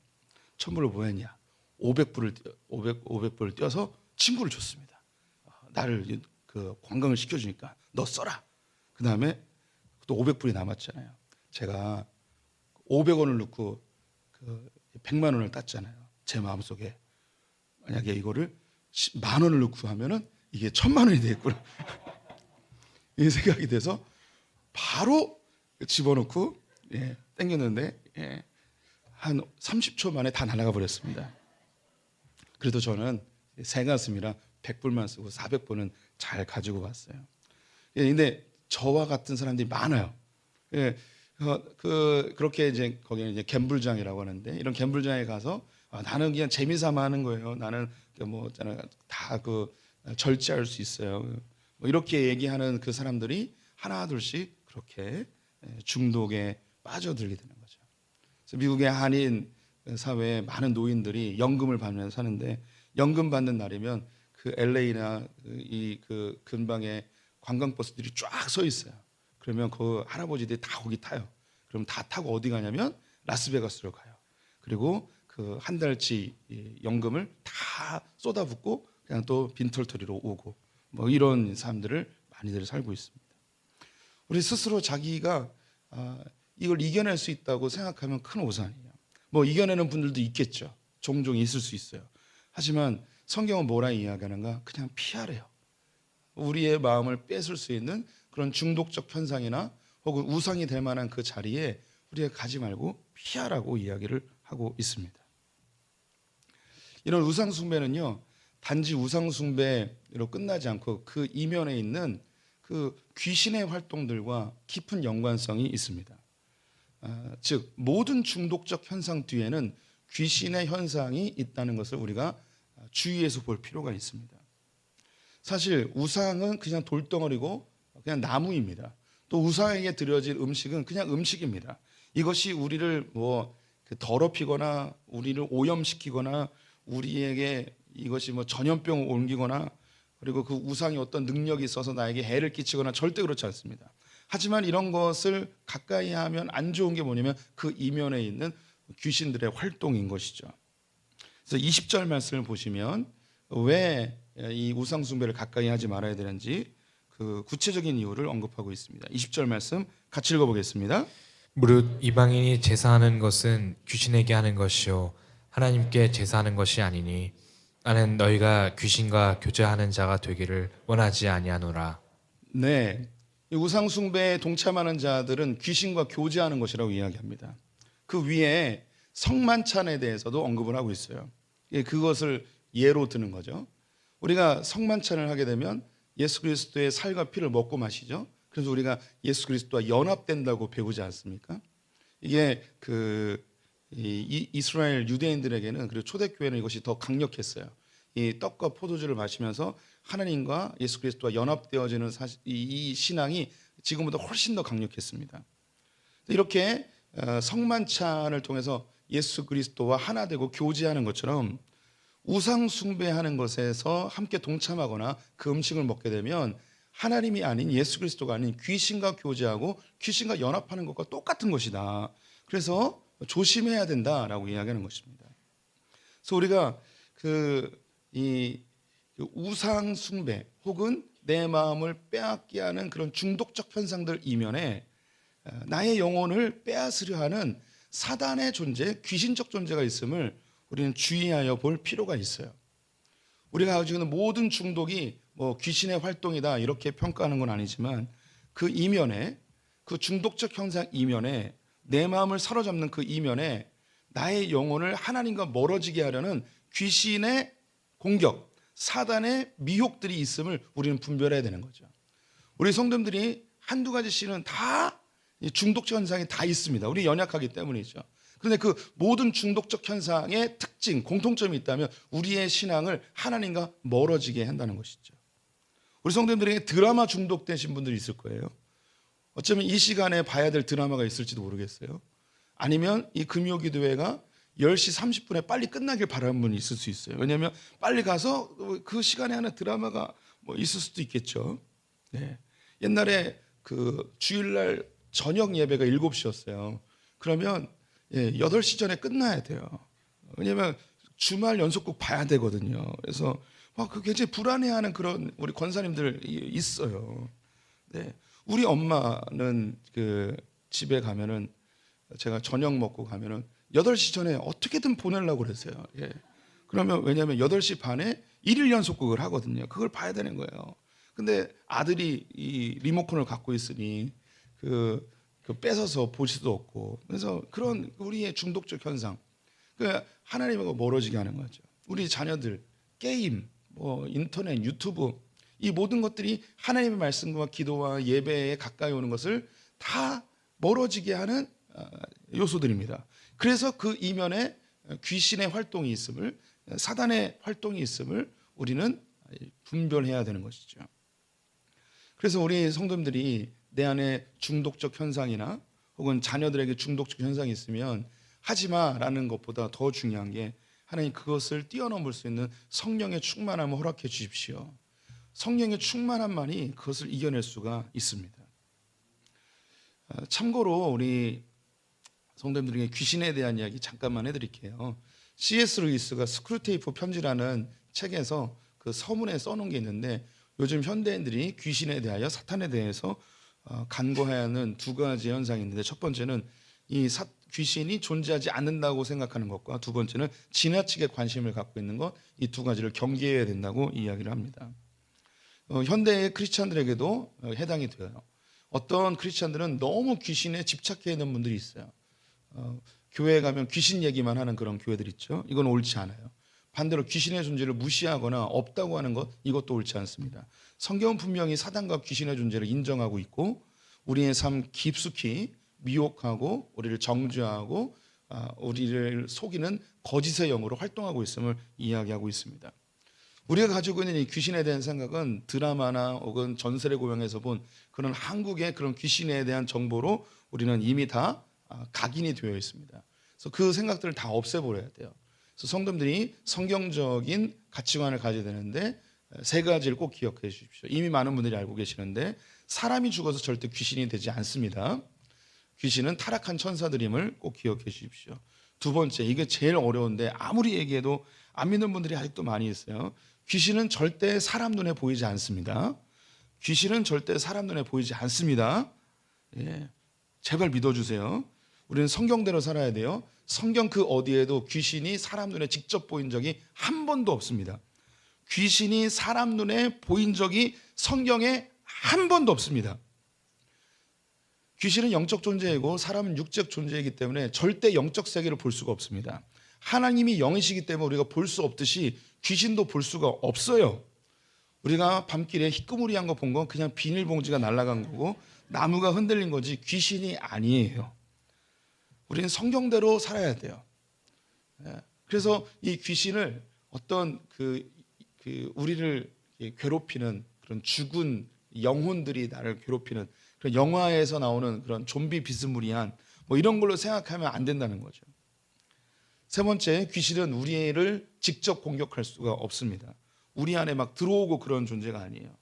1,000불을 뭐 했냐? 500불을 떼어서 친구를 줬습니다. 나를 그 관광을 시켜주니까 너 써라. 그 다음에 또 500불이 남았잖아요. 제가 500원을 넣고 그 100만 원을 땄잖아요. 제 마음속에 만약에 이거를 10,000원을 넣고 하면은 이게 1,000만 원이 되겠구나. 이 생각이 돼서 바로 집어넣고 땡겼는데 한 30초 만에 다 날아가 버렸습니다. 그래도 저는 새 가슴이라 100불만 쓰고 400불은 잘 가지고 왔어요. 근데 저와 같은 사람들이 많아요. 그렇게 이제 거기는 이제 갬블장이라고 하는데 이런 갬블장에 가서 나는 그냥 재미삼아 하는 거예요. 나는 뭐 다 절제할 수 있어요. 뭐 이렇게 얘기하는 그 사람들이 하나둘씩 그렇게 중독에 빠져들게 되는 거죠. 그래서 미국의 한인 사회에 많은 노인들이 연금을 받으면서 사는데 연금 받는 날이면 그 LA나 그 근방에 관광버스들이 쫙 서 있어요. 그러면 그 할아버지들이 다 거기 타요. 그럼 다 타고 어디 가냐면 라스베가스로 가요. 그리고 그 한 달치 연금을 다 쏟아붓고 그냥 또 빈털터리로 오고 뭐 이런 사람들을 많이들 살고 있습니다. 우리 스스로 자기가 이걸 이겨낼 수 있다고 생각하면 큰 오산이에요. 뭐 이겨내는 분들도 있겠죠. 종종 있을 수 있어요. 하지만 성경은 뭐라 이야기하는가? 그냥 피하래요. 우리의 마음을 뺏을 수 있는 그런 중독적 현상이나 혹은 우상이 될 만한 그 자리에 우리가 가지 말고 피하라고 이야기를 하고 있습니다. 이런 우상 숭배는요, 단지 우상 숭배로 끝나지 않고 그 이면에 있는 그 귀신의 활동들과 깊은 연관성이 있습니다. 즉 모든 중독적 현상 뒤에는 귀신의 현상이 있다는 것을 우리가 주의해서 볼 필요가 있습니다. 사실 우상은 그냥 돌덩어리고 그냥 나무입니다. 또 우상에게 드려질 음식은 그냥 음식입니다. 이것이 우리를 뭐 더럽히거나 우리를 오염시키거나 우리에게 이것이 뭐 전염병을 옮기거나 그리고 그 우상이 어떤 능력이 있어서 나에게 해를 끼치거나 절대 그렇지 않습니다. 하지만 이런 것을 가까이 하면 안 좋은 게 뭐냐면 그 이면에 있는 귀신들의 활동인 것이죠. 그래서 20절 말씀을 보시면 왜 이 우상 숭배를 가까이 하지 말아야 되는지 그 구체적인 이유를 언급하고 있습니다. 20절 말씀 같이 읽어보겠습니다. 무릇 이방인이 제사하는 것은 귀신에게 하는 것이요 하나님께 제사하는 것이 아니니 나는 너희가 귀신과 교제하는 자가 되기를 원하지 아니하노라. 네, 이 우상 숭배에 동참하는 자들은 귀신과 교제하는 것이라고 이야기합니다. 그 위에 성만찬에 대해서도 언급을 하고 있어요. 그것을 예로 드는 거죠. 우리가 성만찬을 하게 되면 예수 그리스도의 살과 피를 먹고 마시죠. 그래서 우리가 예수 그리스도와 연합된다고 배우지 않습니까? 이게 이스라엘 유대인들에게는 그리고 초대교회는 이것이 더 강력했어요. 이 떡과 포도주를 마시면서 하나님과 예수 그리스도와 연합되어지는 이 신앙이 지금보다 훨씬 더 강력했습니다. 이렇게 성만찬을 통해서 예수 그리스도와 하나 되고 교제하는 것처럼 우상 숭배하는 것에서 함께 동참하거나 그 음식을 먹게 되면 하나님이 아닌 예수 그리스도가 아닌 귀신과 교제하고 귀신과 연합하는 것과 똑같은 것이다. 그래서 조심해야 된다라고 이야기하는 것입니다. 그래서 우리가 이 우상 숭배 혹은 내 마음을 빼앗게 하는 그런 중독적 현상들 이면에 나의 영혼을 빼앗으려 하는 사단의 존재, 귀신적 존재가 있음을 우리는 주의하여 볼 필요가 있어요. 우리가 가지고 있는 모든 중독이 뭐 귀신의 활동이다 이렇게 평가하는 건 아니지만 그 이면에, 그 중독적 현상 이면에, 내 마음을 사로잡는 그 이면에 나의 영혼을 하나님과 멀어지게 하려는 귀신의 공격, 사단의 미혹들이 있음을 우리는 분별해야 되는 거죠. 우리 성도들이 한두 가지씩은 다 중독적 현상이 다 있습니다. 우리 연약하기 때문이죠. 그런데 그 모든 중독적 현상의 특징, 공통점이 있다면 우리의 신앙을 하나님과 멀어지게 한다는 것이죠. 우리 성도님들에게 드라마 중독되신 분들이 있을 거예요. 어쩌면 이 시간에 봐야 될 드라마가 있을지도 모르겠어요. 아니면 이 금요기도회가 10시 30분에 빨리 끝나길 바라는 분이 있을 수 있어요. 왜냐하면 빨리 가서 그 시간에 하는 드라마가 뭐 있을 수도 있겠죠. 네. 옛날에 그 주일날 저녁 예배가 7시였어요. 그러면 8시 전에 끝나야 돼요. 왜냐하면 주말 연속극 봐야 되거든요. 그래서 그 굉장히 불안해하는 그런 우리 권사님들 있어요. 네. 우리 엄마는 그 집에 가면은 제가 저녁 먹고 가면은 8시 전에 어떻게든 보내려고 그랬어요. 예. 그러면 왜냐하면 8시 반에 1일 연속극을 하거든요. 그걸 봐야 되는 거예요. 근데 아들이 이 리모컨을 갖고 있으니 그 뺏어서 볼 수도 없고, 그래서 그런 우리의 중독적 현상, 그 하나님하고 멀어지게 하는 거죠. 우리 자녀들 게임, 뭐 인터넷, 유튜브, 이 모든 것들이 하나님의 말씀과 기도와 예배에 가까이 오는 것을 다 멀어지게 하는 요소들입니다. 그래서 그 이면에 귀신의 활동이 있음을, 사단의 활동이 있음을 우리는 분별해야 되는 것이죠. 그래서 우리 성도님들이 내 안에 중독적 현상이나 혹은 자녀들에게 중독적 현상이 있으면 하지마라는 것보다 더 중요한 게 하나님 그것을 뛰어넘을 수 있는 성령의 충만함을 허락해 주십시오. 성령의 충만함만이 그것을 이겨낼 수가 있습니다. 참고로 우리 성도님들에게 귀신에 대한 이야기 잠깐만 해드릴게요. C.S. 루이스가 스크루테이프 편지라는 책에서 그 서문에 써놓은 게 있는데, 요즘 현대인들이 귀신에 대하여, 사탄에 대해서 간과해야 하는 두 가지 현상이 있는데, 첫 번째는 이 귀신이 존재하지 않는다고 생각하는 것과, 두 번째는 지나치게 관심을 갖고 있는 것, 이 두 가지를 경계해야 된다고 이야기를 합니다. 현대의 크리스찬들에게도 해당이 돼요. 어떤 크리스찬들은 너무 귀신에 집착해 있는 분들이 있어요. 교회에 가면 귀신 얘기만 하는 그런 교회들 있죠. 이건 옳지 않아요. 반대로 귀신의 존재를 무시하거나 없다고 하는 것, 이것도 옳지 않습니다. 성경은 분명히 사단과 귀신의 존재를 인정하고 있고, 우리의 삶 깊숙이 미혹하고 우리를 정죄하고 우리를 속이는 거짓의 영으로 활동하고 있음을 이야기하고 있습니다. 우리가 가지고 있는 이 귀신에 대한 생각은 드라마나 혹은 전설의 고향에서 본 그런 한국의 그런 귀신에 대한 정보로 우리는 이미 다 각인이 되어 있습니다. 그래서 그 생각들을 다 없애버려야 돼요. 그래서 성도들이 성경적인 가치관을 가져야 되는데, 세 가지를 꼭 기억해 주십시오. 이미 많은 분들이 알고 계시는데, 사람이 죽어서 절대 귀신이 되지 않습니다. 귀신은 타락한 천사들임을 꼭 기억해 주십시오. 두 번째, 이게 제일 어려운데 아무리 얘기해도 안 믿는 분들이 아직도 많이 있어요. 귀신은 절대 사람 눈에 보이지 않습니다. 귀신은 절대 사람 눈에 보이지 않습니다. 예, 제발 믿어주세요. 우리는 성경대로 살아야 돼요. 성경 그 어디에도 귀신이 사람 눈에 직접 보인 적이 한 번도 없습니다. 귀신이 사람 눈에 보인 적이 성경에 한 번도 없습니다. 귀신은 영적 존재이고 사람은 육적 존재이기 때문에 절대 영적 세계를 볼 수가 없습니다. 하나님이 영이시기 때문에 우리가 볼 수 없듯이 귀신도 볼 수가 없어요. 우리가 밤길에 희끄무리한 거 본 건 그냥 비닐봉지가 날아간 거고 나무가 흔들린 거지 귀신이 아니에요. 우리는 성경대로 살아야 돼요. 그래서 이 귀신을 어떤 우리를 괴롭히는 그런 죽은 영혼들이 나를 괴롭히는 그런 영화에서 나오는 그런 좀비 비스무리한 뭐 이런 걸로 생각하면 안 된다는 거죠. 세 번째, 귀신은 우리를 직접 공격할 수가 없습니다. 우리 안에 막 들어오고 그런 존재가 아니에요.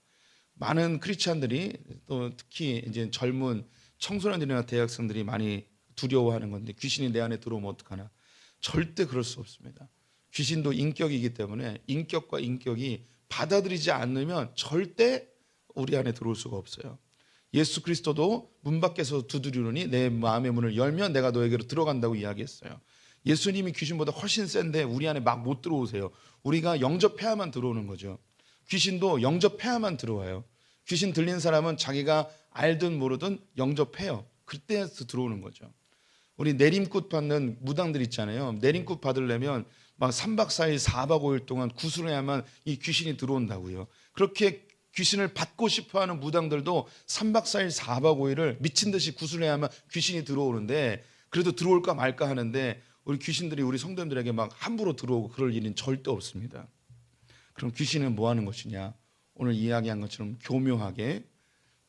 많은 크리스찬들이, 또 특히 이제 젊은 청소년들이나 대학생들이 많이 두려워하는 건데, 귀신이 내 안에 들어오면 어떡하나. 절대 그럴 수 없습니다. 귀신도 인격이기 때문에 인격과 인격이 받아들이지 않으면 절대 우리 안에 들어올 수가 없어요. 예수 그리스도도 문 밖에서 두드리노니 내 마음의 문을 열면 내가 너에게로 들어간다고 이야기했어요. 예수님이 귀신보다 훨씬 센데 우리 안에 막 못 들어오세요. 우리가 영접해야만 들어오는 거죠. 귀신도 영접해야만 들어와요. 귀신 들린 사람은 자기가 알든 모르든 영접해요. 그때서 들어오는 거죠. 우리 내림굿 받는 무당들 있잖아요. 내림굿 받으려면 막 3박 4일 4박 5일 동안 구슬해야만 이 귀신이 들어온다고요. 그렇게 귀신을 받고 싶어하는 무당들도 3박 4일 4박 5일을 미친 듯이 구슬해야만 귀신이 들어오는데, 그래도 들어올까 말까 하는데 우리 귀신들이 우리 성도님들에게 막 함부로 들어오고 그럴 일은 절대 없습니다. 그럼 귀신은 뭐 하는 것이냐? 오늘 이야기한 것처럼 교묘하게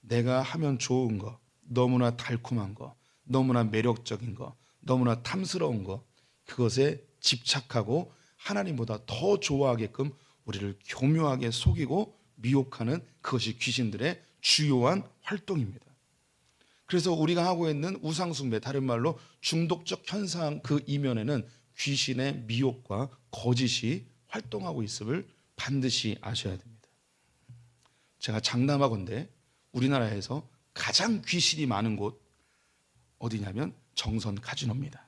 내가 하면 좋은 거, 너무나 달콤한 거, 너무나 매력적인 거, 너무나 탐스러운 거, 그것에 집착하고 하나님보다 더 좋아하게끔 우리를 교묘하게 속이고 미혹하는 그것이 귀신들의 주요한 활동입니다. 그래서 우리가 하고 있는 우상숭배, 다른 말로 중독적 현상 그 이면에는 귀신의 미혹과 거짓이 활동하고 있음을 반드시 아셔야 됩니다. 제가 장담하건대 우리나라에서 가장 귀신이 많은 곳 어디냐면 정선 카지노입니다.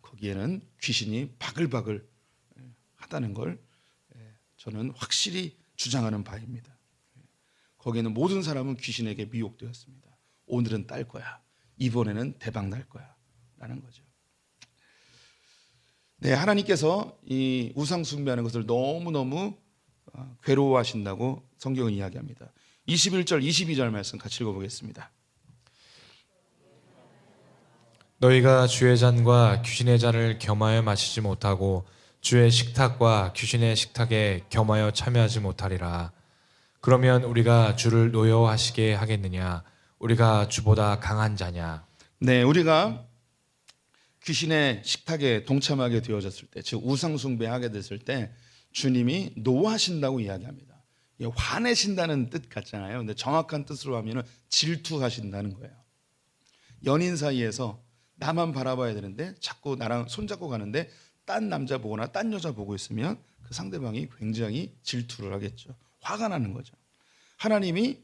거기에는 귀신이 바글바글 하다는 걸 저는 확실히 주장하는 바입니다. 거기에는 모든 사람은 귀신에게 미혹되었습니다. 오늘은 딸 거야, 이번에는 대박 날 거야 라는 거죠. 네, 하나님께서 이 우상 숭배하는 것을 너무너무 괴로워하신다고 성경은 이야기합니다. 21절 22절 말씀 같이 읽어보겠습니다. 너희가 주의 잔과 귀신의 잔을 겸하여 마시지 못하고 주의 식탁과 귀신의 식탁에 겸하여 참여하지 못하리라. 그러면 우리가 주를 노여워하시게 하겠느냐? 우리가 주보다 강한 자냐? 네, 우리가 귀신의 식탁에 동참하게 되어졌을 때, 즉 우상 숭배하게 됐을 때 주님이 노하신다고 이야기합니다. 화내신다는 뜻 같잖아요. 근데 정확한 뜻으로 하면은 질투하신다는 거예요. 연인 사이에서 나만 바라봐야 되는데 자꾸 나랑 손잡고 가는데 딴 남자 보거나 딴 여자 보고 있으면 그 상대방이 굉장히 질투를 하겠죠. 화가 나는 거죠. 하나님이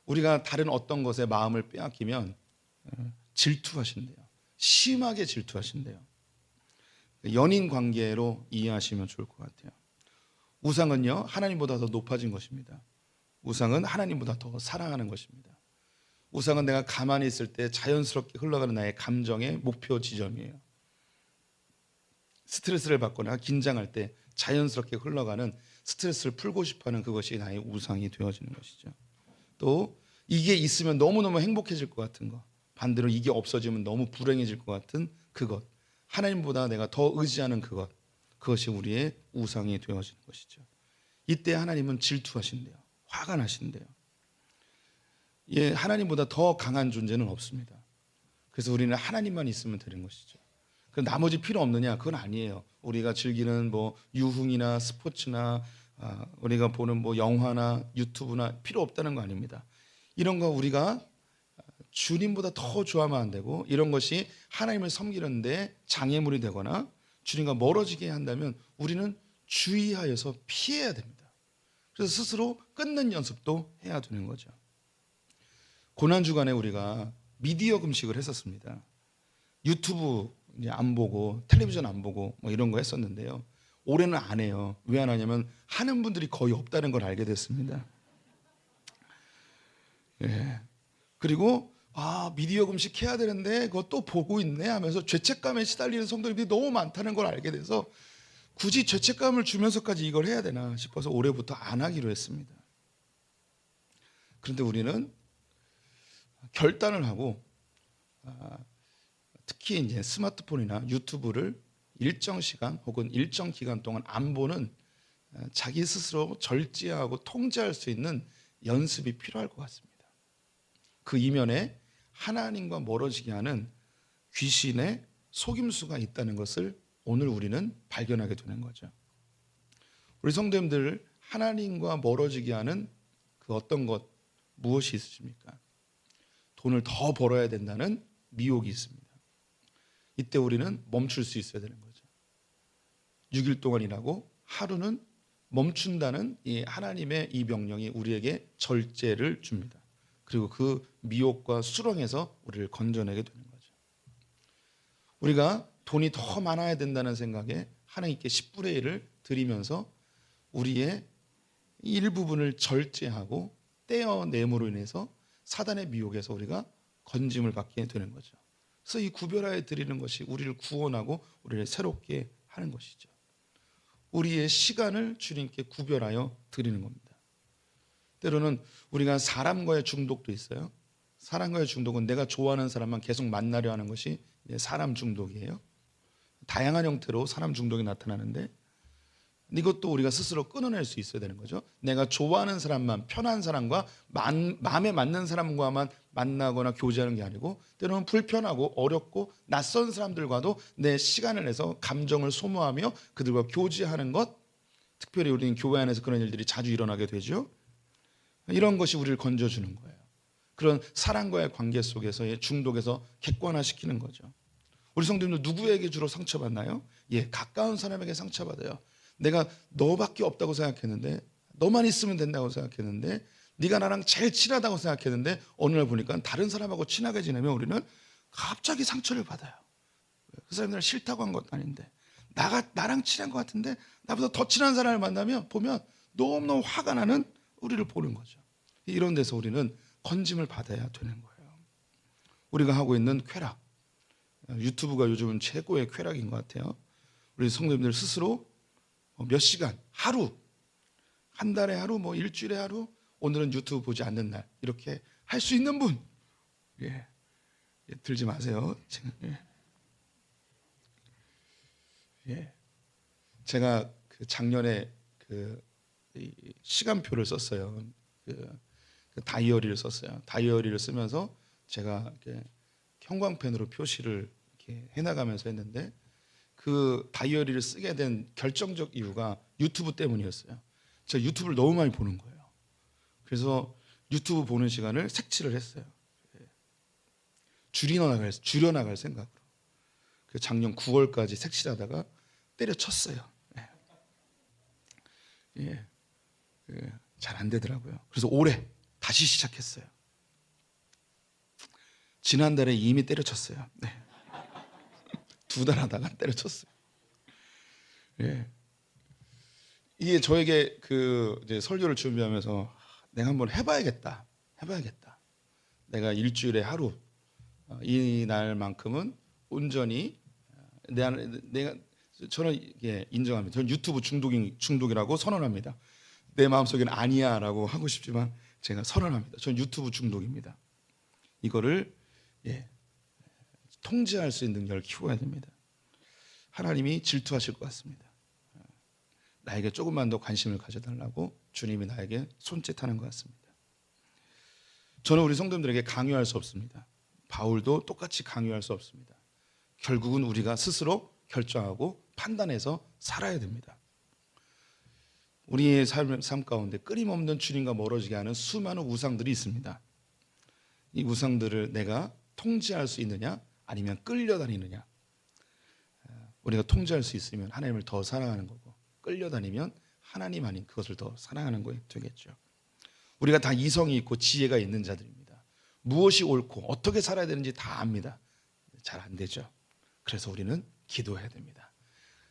우리가 다른 어떤 것에 마음을 빼앗기면 질투하신대요. 심하게 질투하신대요. 연인 관계로 이해하시면 좋을 것 같아요. 우상은요, 하나님보다 더 높아진 것입니다. 우상은 하나님보다 더 사랑하는 것입니다. 우상은 내가 가만히 있을 때 자연스럽게 흘러가는 나의 감정의 목표 지점이에요. 스트레스를 받거나 긴장할 때 자연스럽게 흘러가는 스트레스를 풀고 싶어하는 그것이 나의 우상이 되어지는 것이죠. 또 이게 있으면 너무너무 행복해질 것 같은 것, 반대로 이게 없어지면 너무 불행해질 것 같은 그것, 하나님보다 내가 더 의지하는 그것, 그것이 우리의 우상이 되어지는 것이죠. 이때 하나님은 질투하신대요. 화가 나신대요. 예, 하나님보다 더 강한 존재는 없습니다. 그래서 우리는 하나님만 있으면 되는 것이죠. 그 나머지 필요 없느냐? 그건 아니에요. 우리가 즐기는 뭐 유흥이나 스포츠나 우리가 보는 뭐 영화나 유튜브나 필요 없다는 거 아닙니다. 이런 거 우리가 주님보다 더 좋아하면 안 되고, 이런 것이 하나님을 섬기는데 장애물이 되거나 주님과 멀어지게 한다면 우리는 주의하여서 피해야 됩니다. 그래서 스스로 끊는 연습도 해야 되는 거죠. 고난주간에 우리가 미디어 금식을 했었습니다. 유튜브 이제 안 보고 텔레비전 안 보고 뭐 이런 거 했었는데요. 올해는 안 해요. 왜 안 하냐면 하는 분들이 거의 없다는 걸 알게 됐습니다. 예. 그리고 미디어 금식 해야 되는데 그거 또 보고 있네 하면서 죄책감에 시달리는 성도님들이 너무 많다는 걸 알게 돼서 굳이 죄책감을 주면서까지 이걸 해야 되나 싶어서 올해부터 안 하기로 했습니다. 그런데 우리는 결단을 하고 특히 이제 스마트폰이나 유튜브를 일정 시간 혹은 일정 기간 동안 안 보는 자기 스스로 절제하고 통제할 수 있는 연습이 필요할 것 같습니다. 그 이면에 하나님과 멀어지게 하는 귀신의 속임수가 있다는 것을 오늘 우리는 발견하게 되는 거죠. 우리 성도님들, 하나님과 멀어지게 하는 그 어떤 것 무엇이 있으십니까? 돈을 더 벌어야 된다는 미혹이 있습니다. 이때 우리는 멈출 수 있어야 되는 거죠. 6일 동안 일하고 하루는 멈춘다는 이 하나님의 이 명령이 우리에게 절제를 줍니다. 그리고 그 미혹과 수렁에서 우리를 건져내게 되는 거죠. 우리가 돈이 더 많아야 된다는 생각에 하나님께 10분의 1을 드리면서 우리의 일부분을 절제하고 떼어냄으로 인해서 사단의 미혹에서 우리가 건짐을 받게 되는 거죠. 그래서 이 구별하여 드리는 것이 우리를 구원하고 우리를 새롭게 하는 것이죠. 우리의 시간을 주님께 구별하여 드리는 겁니다. 때로는 우리가 사람과의 중독도 있어요. 사람과의 중독은 내가 좋아하는 사람만 계속 만나려 하는 것이 사람 중독이에요. 다양한 형태로 사람 중독이 나타나는데 이것도 우리가 스스로 끊어낼 수 있어야 되는 거죠. 내가 좋아하는 사람만, 편한 사람과 마음에 맞는 사람과만 만나거나 교제하는 게 아니고 때로는 불편하고 어렵고 낯선 사람들과도 내 시간을 내서 감정을 소모하며 그들과 교제하는 것, 특별히 우리는 교회 안에서 그런 일들이 자주 일어나게 되죠. 이런 것이 우리를 건져주는 거예요. 그런 사랑과의 관계 속에서의 중독에서 객관화시키는 거죠. 우리 성도님들 누구에게 주로 상처받나요? 가까운 사람에게 상처받아요. 내가 너밖에 없다고 생각했는데, 너만 있으면 된다고 생각했는데, 네가 나랑 제일 친하다고 생각했는데 어느 날 보니까 다른 사람하고 친하게 지내면 우리는 갑자기 상처를 받아요. 그 사람들은 싫다고 한 것도 아닌데 나랑 친한 것 같은데 나보다 더 친한 사람을 만나면 보면 너무너무 화가 나는 우리를 보는 거죠. 이런 데서 우리는 건짐을 받아야 되는 거예요. 우리가 하고 있는 쾌락, 유튜브가 요즘은 최고의 쾌락인 것 같아요. 우리 성도님들 스스로 몇 시간, 하루, 한 달에 하루, 일주일에 하루, 오늘은 유튜브 보지 않는 날, 이렇게 할 수 있는 분, 들지 마세요. 제가 작년에 시간표를 썼어요. 그 다이어리를 썼어요. 다이어리를 쓰면서 제가 이렇게 형광펜으로 표시를 이렇게 해나가면서 했는데 그 다이어리를 쓰게 된 결정적 이유가 유튜브 때문이었어요. 제가 유튜브를 너무 많이 보는 거예요. 그래서 유튜브 보는 시간을 색칠을 했어요. 줄여나갈 생각으로. 그 작년 9월까지 색칠하다가 때려쳤어요. 잘 안 되더라고요. 그래서 올해 다시 시작했어요. 지난달에 이미 때려쳤어요. 2달 하다가 때려쳤어요. 이게 저에게 이제 설교를 준비하면서 내가 한번 해봐야겠다. 내가 일주일에 하루 이 날만큼은 온전히 저는 인정합니다. 저는 유튜브 중독이라고 선언합니다. 내 마음속에는 아니야라고 하고 싶지만 제가 선언합니다. 저는 유튜브 중독입니다. 이거를 통제할 수 있는 능력을 키워야 됩니다. 하나님이 질투하실 것 같습니다. 나에게 조금만 더 관심을 가져달라고 주님이 나에게 손짓하는 것 같습니다. 저는 우리 성도님들에게 강요할 수 없습니다. 바울도 똑같이 강요할 수 없습니다. 결국은 우리가 스스로 결정하고 판단해서 살아야 됩니다. 우리의 삶 가운데 끊임없는 주님과 멀어지게 하는 수많은 우상들이 있습니다. 이 우상들을 내가 통제할 수 있느냐 아니면 끌려다니느냐. 우리가 통제할 수 있으면 하나님을 더 사랑하는 거고 끌려다니면 하나님 아닌 그것을 더 사랑하는 거에 되겠죠. 우리가 다 이성이 있고 지혜가 있는 자들입니다. 무엇이 옳고 어떻게 살아야 되는지 다 압니다. 잘 안 되죠. 그래서 우리는 기도해야 됩니다.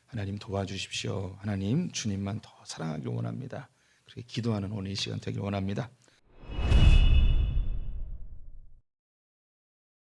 하나님 도와주십시오. 하나님 주님만 더 사랑하길 원합니다. 그렇게 기도하는 오늘 이 시간 되길 원합니다.